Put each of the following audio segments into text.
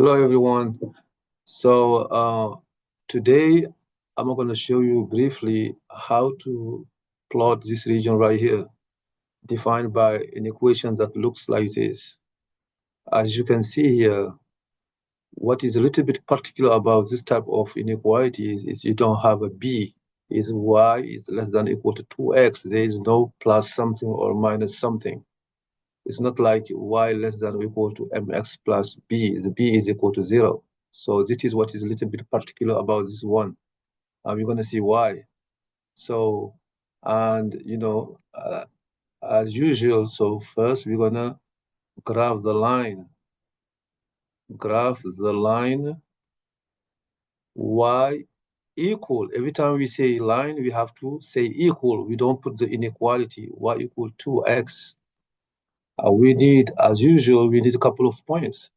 Hello, everyone. Today I'm going to show you briefly how to plot this region right here, defined by an equation that looks like this. As you can see here, what is a little bit particular about this type of inequality is you don't have a b, is y is less than or equal to 2x. There is no plus something or minus something. It's not like y less than or equal to mx plus b. The b is equal to 0. So this is what is a little bit particular about this one. We're going to see why. So, and as usual, so first we're going to graph the line. Graph the line y equal. Every time we say line, we have to say equal. We don't put the inequality y equal 2x. We need, as usual, we need a couple of points.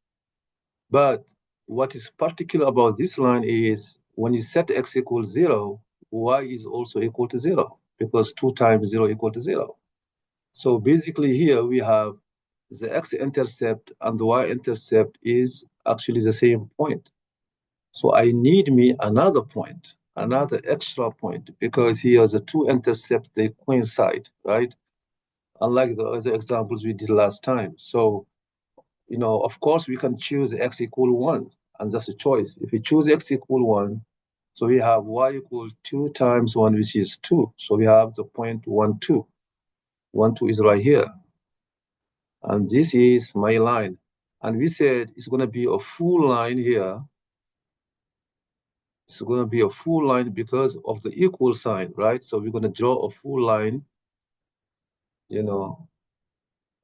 But what is particular about this line is when you set x equals 0, y is also equal to 0 because 2 times 0 equal to 0. So basically here we have the x-intercept and the y-intercept is actually the same point. So I need me another point, another extra point, because here the two intercepts, they coincide, right? Unlike the other examples we did last time. So, of course, we can choose x equal 1, and that's a choice. If we choose x equal 1, so we have y equal 2 times 1, which is 2. So we have the point 1, 2. 1, 2 is right here. And this is my line. And we said it's going to be a full line here. It's going to be a full line because of the equal sign, right? So we're going to draw a full line,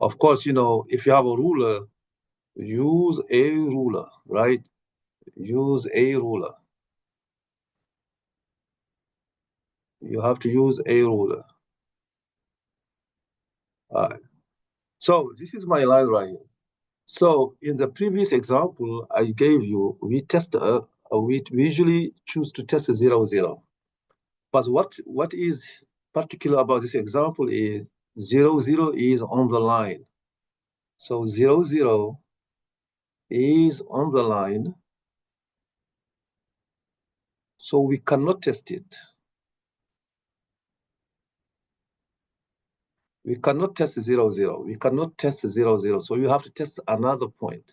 Of course, if you have a ruler, use a ruler, right? Use a ruler. You have to use a ruler. All right. So this is my line right here. So in the previous example I gave you, we usually choose to test 0, 0. But what is particular about this example is 0, 0 is on the line. So 0, 0 is on the line. So we cannot test it. We cannot test 0, 0. We cannot test 0, 0. So you have to test another point,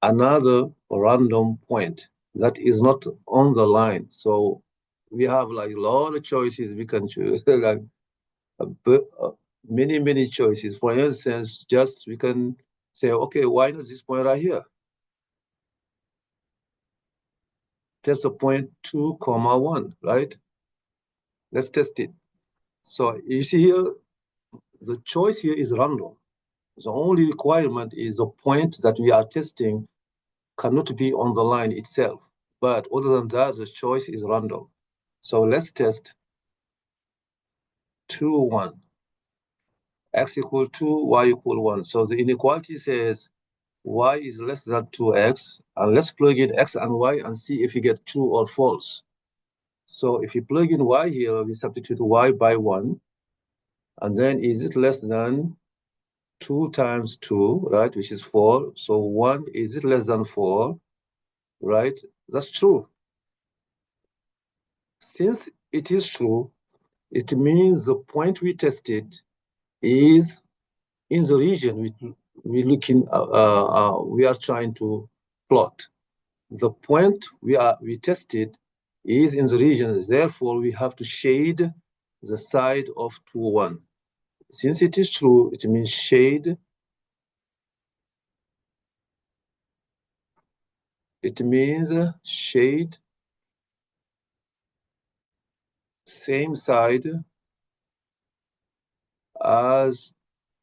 another random point that is not on the line. So we have like a lot of choices we can choose, like many choices. For instance, just we can say, okay, why not this point right here? Test a point 2, 1, right? Let's test it. So you see here, the choice here is random. The only requirement is the point that we are testing cannot be on the line itself. But other than that, the choice is random. So let's test 2, 1. X equal 2, y equal 1. So the inequality says y is less than 2x. And let's plug in x and y and see if you get true or false. So if you plug in y here, we substitute y by 1. And then is it less than 2 times 2, right, which is 4. So 1, is it less than 4, right? That's true. Since it is true, it means the point we tested is in the region we are trying to plot. The point we tested is in the region. Therefore, we have to shade the side of 2, 1. Since it is true, it means shade. It means shade same side as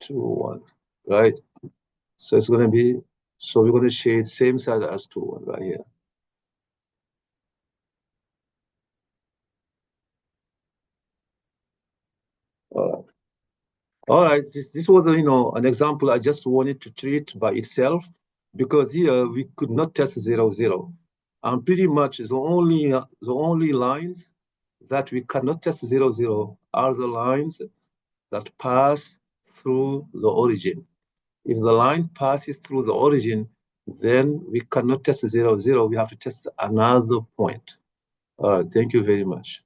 2, 1, right? So it's going to be, so we're going to shade same side as 2, 1 right here. All right, this was an example I just wanted to treat by itself because here we could not test 0, 0. And pretty much the only lines that we cannot test 0, 0 are the lines that pass through the origin. If the line passes through the origin, then we cannot test 0, 0. We have to test another point. All right, thank you very much.